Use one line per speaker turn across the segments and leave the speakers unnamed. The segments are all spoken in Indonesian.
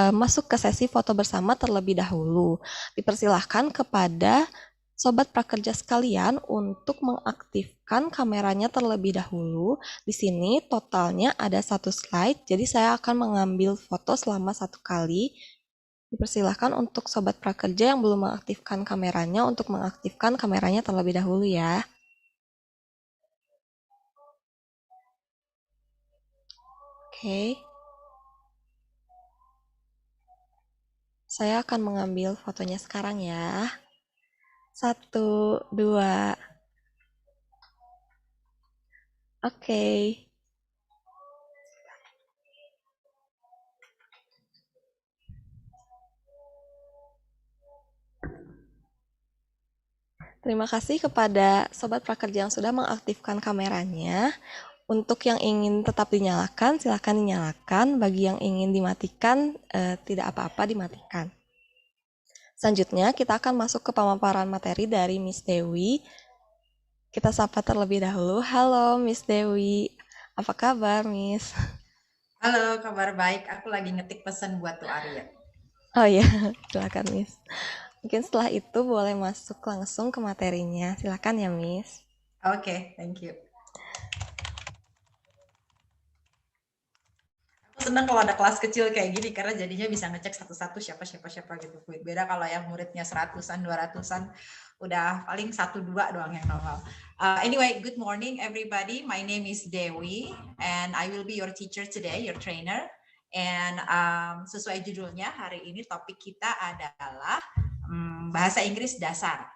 masuk ke sesi foto bersama terlebih dahulu. Dipersilahkan kepada Sobat Prakerja sekalian untuk mengaktifkan kameranya terlebih dahulu. Di sini totalnya ada 1 slide, jadi saya akan mengambil foto selama 1 kali. Dipersilahkan untuk Sobat Prakerja yang belum mengaktifkan kameranya untuk mengaktifkan kameranya terlebih dahulu ya. Oke. Saya akan mengambil fotonya sekarang ya. 1, 2. Oke. Terima kasih kepada Sobat Prakerja yang sudah mengaktifkan kameranya. Untuk yang ingin tetap dinyalakan, silakan dinyalakan. Bagi yang ingin dimatikan, tidak apa-apa dimatikan. Selanjutnya, kita akan masuk ke pemaparan materi dari Miss Dewi. Kita sapa terlebih dahulu. Halo Miss Dewi, apa kabar Miss?
Halo, kabar baik. Aku lagi ngetik pesan buat tuh Arya.
Oh iya, silakan Miss. Mungkin setelah itu boleh masuk langsung ke materinya. Silakan ya Miss.
Oke, thank you. Aku senang kalau ada kelas kecil kayak gini karena jadinya bisa ngecek satu-satu siapa gitu. Beda kalau yang muridnya 100-an, 200-an, udah paling 1-2 doang yang normal. Anyway, good morning everybody. My name is Dewi and I will be your teacher today, your trainer. And sesuai judulnya hari ini topik kita adalah bahasa Inggris dasar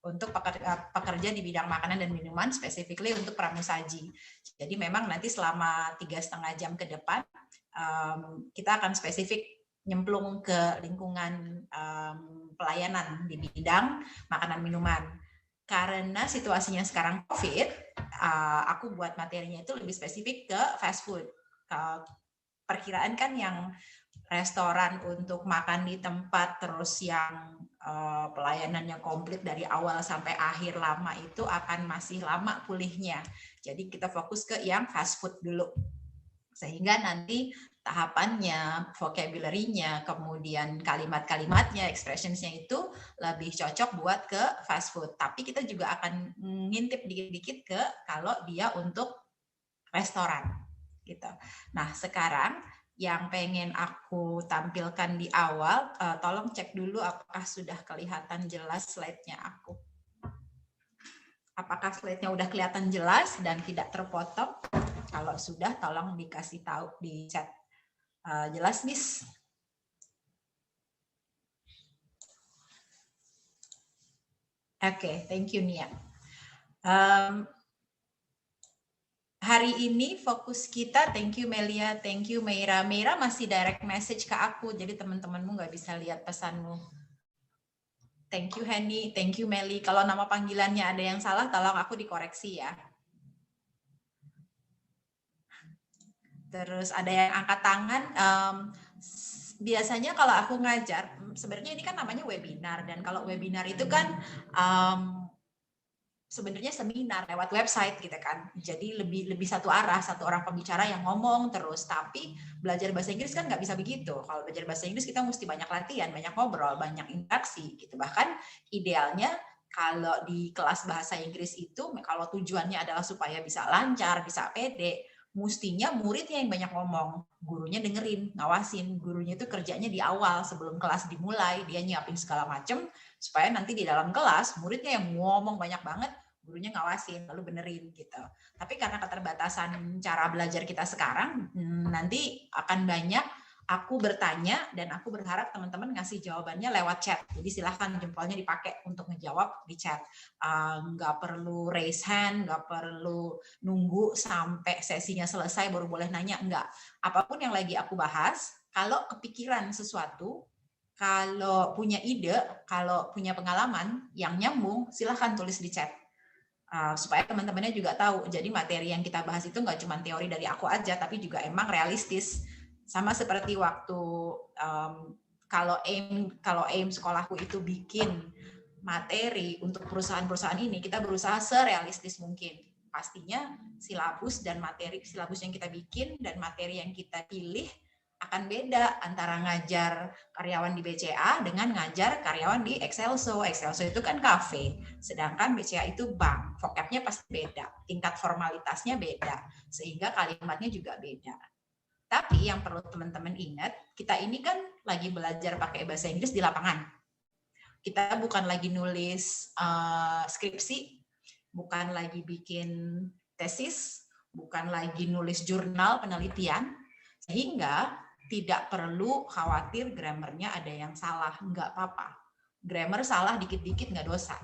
untuk pekerja di bidang makanan dan minuman, specifically untuk pramusaji. Jadi memang nanti selama 3,5 jam ke depan kita akan spesifik nyemplung ke lingkungan pelayanan di bidang makanan minuman. Karena situasinya sekarang COVID, aku buat materinya itu lebih spesifik ke fast food. Perkiraan kan yang restoran untuk makan di tempat terus yang pelayanannya komplit dari awal sampai akhir lama itu akan masih lama pulihnya. Jadi kita fokus ke yang fast food dulu. Sehingga nanti tahapannya, vocabulary-nya, kemudian kalimat-kalimatnya, expressions-nya itu lebih cocok buat ke fast food. Tapi kita juga akan ngintip dikit-dikit ke kalau dia untuk restoran gitu. Nah, sekarang yang pengen aku tampilkan di awal, tolong cek dulu apakah sudah kelihatan jelas slide-nya aku. Apakah slide-nya udah kelihatan jelas dan tidak terpotong? Kalau sudah, tolong dikasih tahu di chat. Jelas, Miss? Oke, thank you, Nia. Hari ini fokus kita, thank you Melia, thank you Meira. Meira masih direct message ke aku, jadi teman-temanmu nggak bisa lihat pesanmu. Thank you Henny, thank you Meli. Kalau nama panggilannya ada yang salah, tolong aku dikoreksi ya. Terus ada yang angkat tangan. Biasanya kalau aku ngajar, sebenarnya ini kan namanya webinar, dan kalau webinar itu kan sebenarnya seminar lewat website gitu kan. Jadi lebih satu arah, satu orang pembicara yang ngomong terus. Tapi belajar bahasa Inggris kan nggak bisa begitu. Kalau belajar bahasa Inggris kita mesti banyak latihan, banyak ngobrol, banyak interaksi gitu. Bahkan idealnya kalau di kelas bahasa Inggris itu, kalau tujuannya adalah supaya bisa lancar, bisa pede, mestinya muridnya yang banyak ngomong, gurunya dengerin, ngawasin. Gurunya itu kerjanya di awal sebelum kelas dimulai, dia nyiapin segala macam supaya nanti di dalam kelas muridnya yang ngomong banyak banget, gurunya ngawasin lalu benerin gitu. Tapi karena keterbatasan cara belajar kita sekarang, nanti akan banyak aku bertanya dan aku berharap teman-teman ngasih jawabannya lewat chat. Jadi silahkan jempolnya dipakai untuk ngejawab di chat. Nggak perlu raise hand, nggak perlu nunggu sampai sesinya selesai baru boleh nanya, enggak. Apapun yang lagi aku bahas, kalau kepikiran sesuatu, kalau punya ide, kalau punya pengalaman yang nyambung, silahkan tulis di chat. Supaya teman-temannya juga tahu. Jadi materi yang kita bahas itu nggak cuma teori dari aku aja, tapi juga emang realistis. Sama seperti waktu kalau aim sekolahku itu bikin materi untuk perusahaan-perusahaan ini, kita berusaha serealistis mungkin. Pastinya silabus dan materi silabus yang kita bikin dan materi yang kita pilih akan beda antara ngajar karyawan di BCA dengan ngajar karyawan di Excelso. Excelso itu kan kafe, sedangkan BCA itu bank. Vocabnya pasti beda, tingkat formalitasnya beda, sehingga kalimatnya juga beda. Tapi yang perlu teman-teman ingat, kita ini kan lagi belajar pakai bahasa Inggris di lapangan. Kita bukan lagi nulis skripsi, bukan lagi bikin tesis, bukan lagi nulis jurnal penelitian, sehingga tidak perlu khawatir grammarnya ada yang salah, nggak apa-apa. Grammar salah dikit-dikit nggak dosa.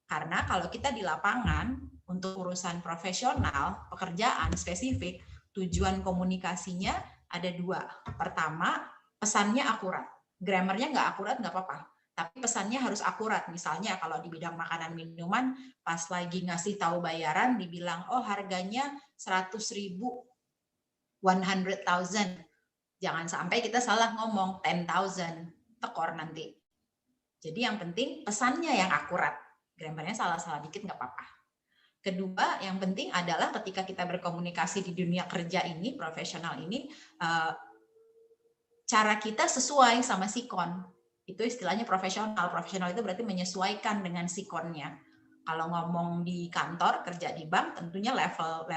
Karena kalau kita di lapangan, untuk urusan profesional, pekerjaan spesifik, tujuan komunikasinya ada dua. Pertama, pesannya akurat. Grammarnya nggak akurat nggak apa-apa. Tapi pesannya harus akurat. Misalnya kalau di bidang makanan minuman, pas lagi ngasih tahu bayaran, dibilang, oh harganya 100.000, 100,000. Jangan sampai kita salah ngomong 10,000, tekor nanti. Jadi yang penting pesannya yang akurat. Grammarnya salah-salah dikit nggak apa-apa. Kedua, yang penting adalah ketika kita berkomunikasi di dunia kerja ini, profesional ini, cara kita sesuai sama sikon. Itu istilahnya profesional. Profesional itu berarti menyesuaikan dengan sikonnya. Kalau ngomong di kantor, kerja di bank, tentunya level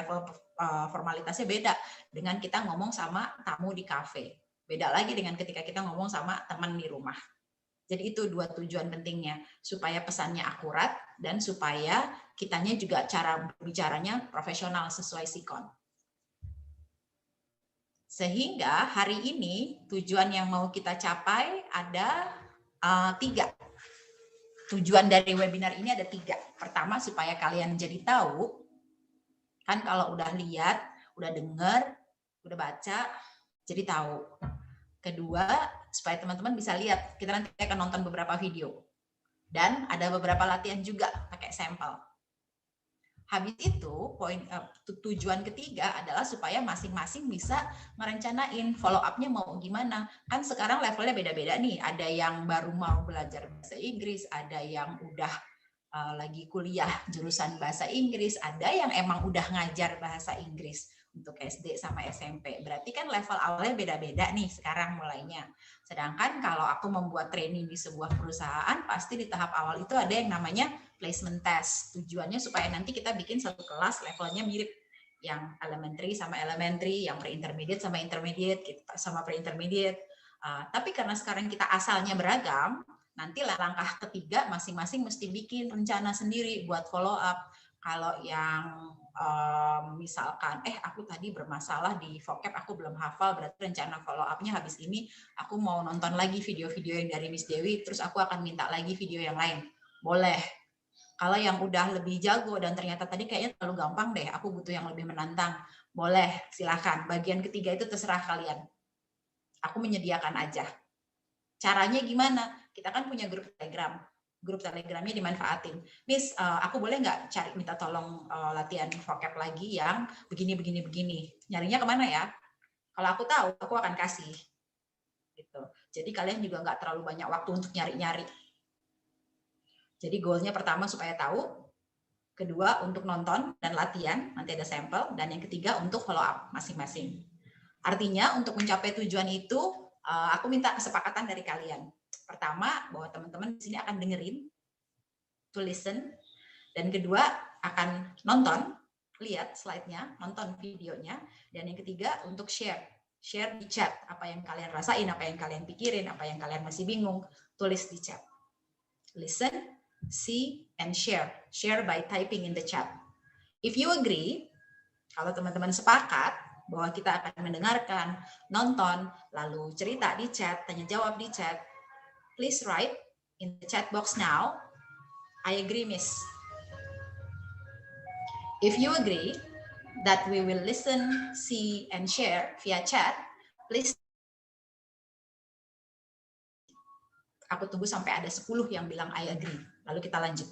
formalitasnya beda dengan kita ngomong sama tamu di kafe. Beda lagi dengan ketika kita ngomong sama teman di rumah. Jadi itu dua tujuan pentingnya, supaya pesannya akurat dan supaya kitanya juga cara berbicaranya profesional sesuai sikon. Sehingga hari ini tujuan yang mau kita capai ada 3. Tujuan dari webinar ini ada 3. Pertama, supaya kalian jadi tahu, kan kalau udah lihat, udah dengar, udah baca, jadi tahu. Kedua, supaya teman-teman bisa lihat, kita nanti akan nonton beberapa video. Dan ada beberapa latihan juga pakai sampel. Habis itu, tujuan ketiga adalah supaya masing-masing bisa merencanain follow up-nya mau gimana. Kan sekarang levelnya beda-beda nih. Ada yang baru mau belajar bahasa Inggris, ada yang udah lagi kuliah jurusan bahasa Inggris, ada yang emang udah ngajar bahasa Inggris untuk SD sama SMP. Berarti kan level awalnya beda-beda nih sekarang mulainya. Sedangkan kalau aku membuat training di sebuah perusahaan, pasti di tahap awal itu ada yang namanya placement test. Tujuannya supaya nanti kita bikin satu kelas levelnya mirip, yang elementary sama elementary, yang pre-intermediate sama intermediate, sama pre-intermediate. Tapi karena sekarang kita asalnya beragam, nanti langkah ketiga masing-masing mesti bikin rencana sendiri buat follow up. Kalau yang misalkan, aku tadi bermasalah di vocab, aku belum hafal, berarti rencana follow up-nya habis ini aku mau nonton lagi video-video yang dari Miss Dewi, terus aku akan minta lagi video yang lain. Boleh. Kalau yang udah lebih jago dan ternyata tadi kayaknya terlalu gampang deh, aku butuh yang lebih menantang, boleh, silakan. Bagian ketiga itu terserah kalian. Aku menyediakan aja. Caranya gimana? Kita kan punya grup Telegram. Grup Telegramnya dimanfaatin. Miss, aku boleh nggak cari minta tolong latihan vocab lagi yang begini. Nyarinya kemana ya? Kalau aku tahu, aku akan kasih. Gitu. Jadi kalian juga nggak terlalu banyak waktu untuk nyari-nyari. Jadi goalnya pertama supaya tahu, kedua untuk nonton dan latihan, nanti ada sampel, dan yang ketiga untuk follow up masing-masing. Artinya untuk mencapai tujuan itu, aku minta kesepakatan dari kalian. Pertama, bahwa teman-teman di sini akan dengerin, to listen, dan kedua akan nonton, lihat slide-nya, nonton videonya, dan yang ketiga untuk share di chat apa yang kalian rasain, apa yang kalian pikirin, apa yang kalian masih bingung, tulis di chat. Listen, see, and share. Share by typing in the chat. If you agree, kalau teman-teman sepakat bahwa kita akan mendengarkan, nonton, lalu cerita di chat, tanya jawab di chat, please write in the chat box now, I agree, Miss. If you agree that we will listen, see, and share via chat, please. Aku tunggu sampai ada 10 yang bilang I agree. Lalu kita lanjut.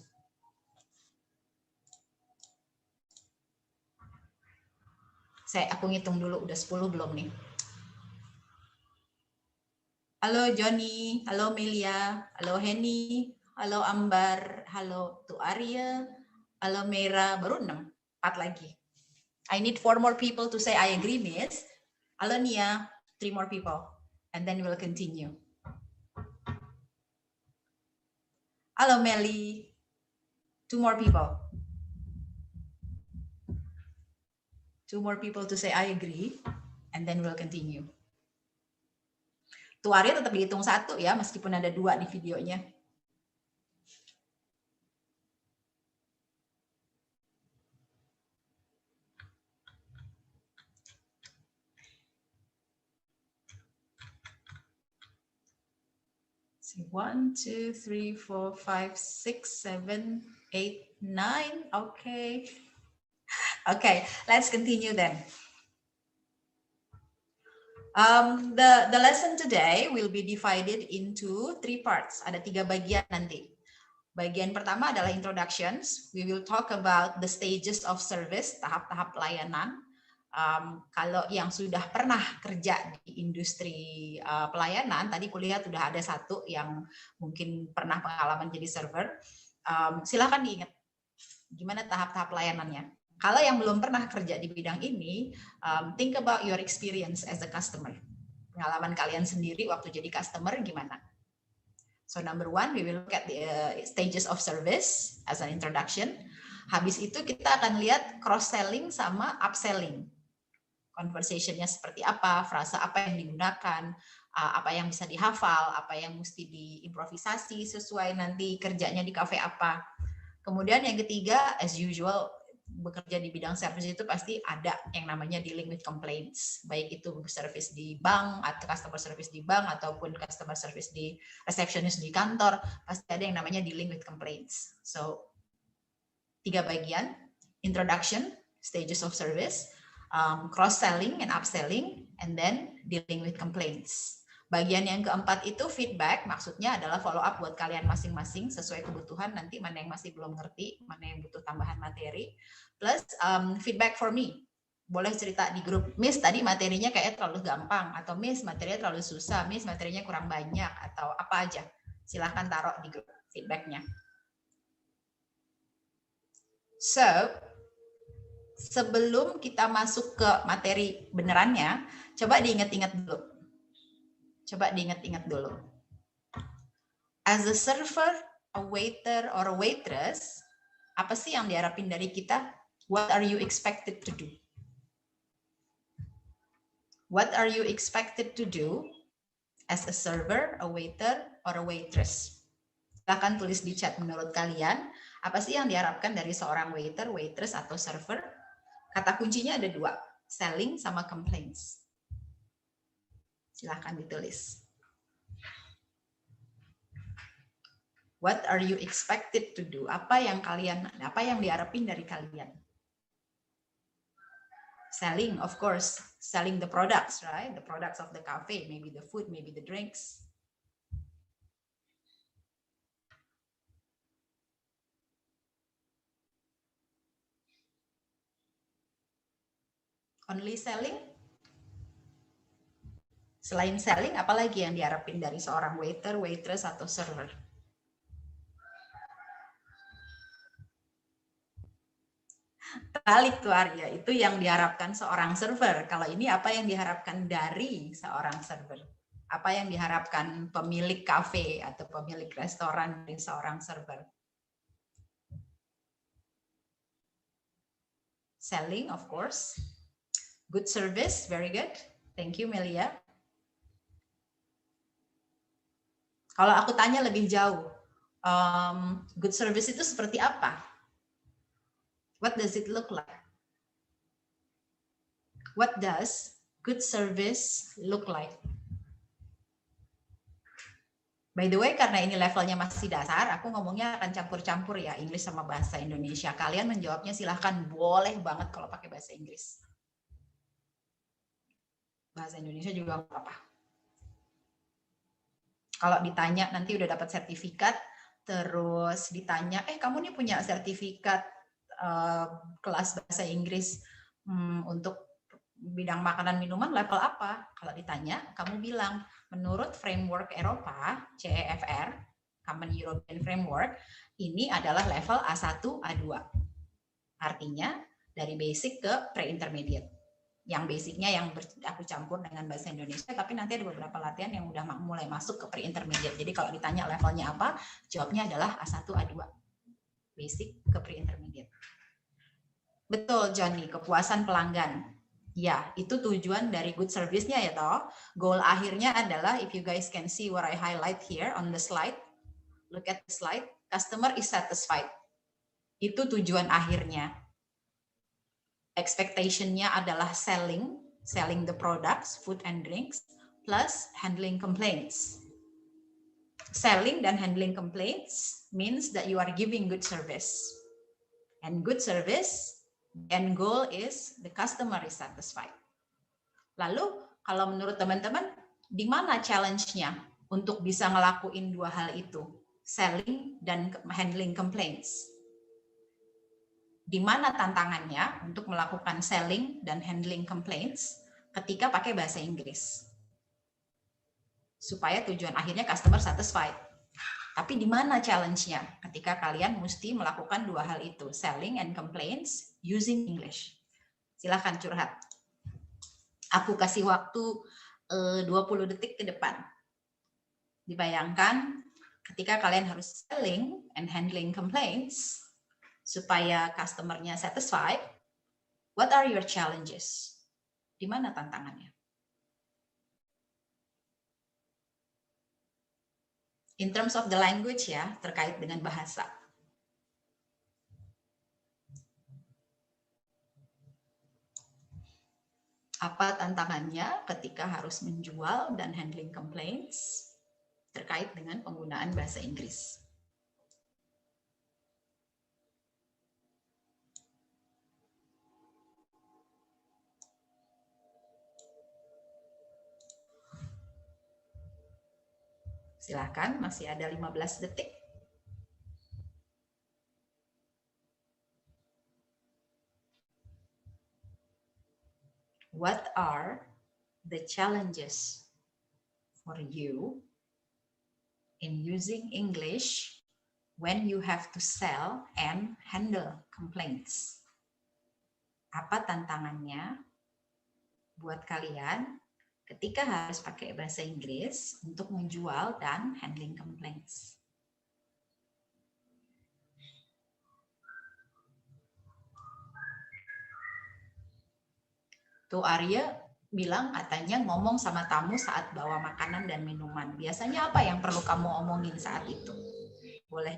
Aku ngitung dulu, udah 10 belum nih? Halo Joni, halo Melia, halo Henny, halo Ambar, halo Tu Arya, halo Mera, baru 6, 4 lagi. I need 4 more people to say I agree, Miss. Halo Nia, 3 more people. and then we'll continue. Hello, Melly. 2 more people. 2 more people to say I agree, and then we'll continue. Tuh Arya tetap dihitung 1 ya, meskipun ada 2 di videonya. See, 1, 2, 3, 4, 5, 6, 7, 8, 9. Okay. Okay, let's continue then. The lesson today will be divided into 3 parts. Ada 3 bagian nanti. Bagian pertama adalah introductions. We will talk about the stages of service, tahap-tahap pelayanan. Kalau yang sudah pernah kerja di industri pelayanan, tadi kulihat sudah ada 1 yang mungkin pernah pengalaman jadi server. Silakan diingat gimana tahap-tahap pelayanannya. Kalau yang belum pernah kerja di bidang ini, think about your experience as a customer. Pengalaman kalian sendiri waktu jadi customer gimana? So number 1, we will look at the stages of service as an introduction. Habis itu kita akan lihat cross-selling sama upselling. Conversation-nya seperti apa, frasa apa yang digunakan, apa yang bisa dihafal, apa yang mesti diimprovisasi sesuai nanti kerjanya di cafe apa. Kemudian yang ketiga, as usual, bekerja di bidang service itu pasti ada yang namanya dealing with complaints, baik itu service di bank atau customer service di bank ataupun customer service di receptionist di kantor, pasti ada yang namanya dealing with complaints. So 3 bagian: introduction, stages of service, cross-selling and upselling, and then dealing with complaints. Bagian yang keempat itu feedback, maksudnya adalah follow up buat kalian masing-masing sesuai kebutuhan, nanti mana yang masih belum ngerti, mana yang butuh tambahan materi, plus feedback for me. Boleh cerita di grup, Miss tadi materinya kayak terlalu gampang, atau Miss materinya terlalu susah, Miss materinya kurang banyak, atau apa aja. Silahkan taruh di grup feedbacknya. So, sebelum kita masuk ke materi benerannya, coba diingat-ingat dulu. As a server, a waiter, or a waitress, apa sih yang diharapin dari kita? What are you expected to do? What are you expected to do as a server, a waiter, or a waitress? Silahkan tulis di chat menurut kalian, apa sih yang diharapkan dari seorang waiter, waitress, atau server? Kata kuncinya ada 2, selling sama complaints. Silahkan ditulis. What are you expected to do? Apa yang diharapin dari kalian? Selling, of course, selling the products, right? The products of the cafe, maybe the food, maybe the drinks. Only selling? Selain selling, apalagi yang diharapin dari seorang waiter, waitress, atau server? Balik tuh Arya, itu yang diharapkan seorang server. Kalau ini apa yang diharapkan dari seorang server? Apa yang diharapkan pemilik kafe atau pemilik restoran dari seorang server? Selling, of course. Good service, very good. Thank you, Melia. Kalau aku tanya lebih jauh, good service itu seperti apa? What does it look like? What does good service look like? By the way, karena ini levelnya masih dasar, aku ngomongnya akan campur-campur ya, Inggris sama bahasa Indonesia. Kalian menjawabnya silahkan, boleh banget kalau pakai bahasa Inggris. Bahasa Indonesia juga nggak apa-apa. Kalau ditanya nanti udah dapat sertifikat, terus ditanya, kamu nih punya sertifikat kelas bahasa Inggris untuk bidang makanan minuman level apa? Kalau ditanya, kamu bilang, menurut framework Eropa, CEFR, Common European Framework, ini adalah level A1, A2. Artinya, dari basic ke pre-intermediate. yang basicnya yang aku campur dengan bahasa Indonesia, tapi nanti ada beberapa latihan yang udah mulai masuk ke pre-intermediate. Jadi kalau ditanya levelnya apa, jawabnya adalah A1, A2. Basic ke pre-intermediate. Betul, Johnny, kepuasan pelanggan. Ya, itu tujuan dari good service-nya ya toh. Goal akhirnya adalah, if you guys can see what I highlight here on the slide, look at the slide, customer is satisfied. Itu tujuan akhirnya. Expectation-nya adalah selling the products, food and drinks, plus handling complaints. Selling dan handling complaints means that you are giving good service. And good service, end goal is the customer is satisfied. Lalu, kalau menurut teman-teman, di mana challenge-nya untuk bisa ngelakuin dua hal itu? Selling dan handling complaints. Di mana tantangannya untuk melakukan selling dan handling complaints ketika pakai bahasa Inggris? Supaya tujuan akhirnya customer satisfied. Tapi di mana challenge-nya ketika kalian mesti melakukan dua hal itu, selling and complaints using English? Silahkan curhat. Aku kasih waktu 20 detik ke depan. Dibayangkan ketika kalian harus selling and handling complaints, supaya customer-nya satisfied, what are your challenges? Di mana tantangannya? In terms of the language ya, terkait dengan bahasa. Apa tantangannya ketika harus menjual dan handling complaints terkait dengan penggunaan bahasa Inggris? Silakan, masih ada 15 detik. What are the challenges for you in using English when you have to sell and handle complaints? Apa tantangannya buat kalian ketika harus pakai bahasa Inggris untuk menjual dan handling complaints? Tuh Arya bilang katanya ngomong sama tamu saat bawa makanan dan minuman. Biasanya apa yang perlu kamu omongin saat itu? Boleh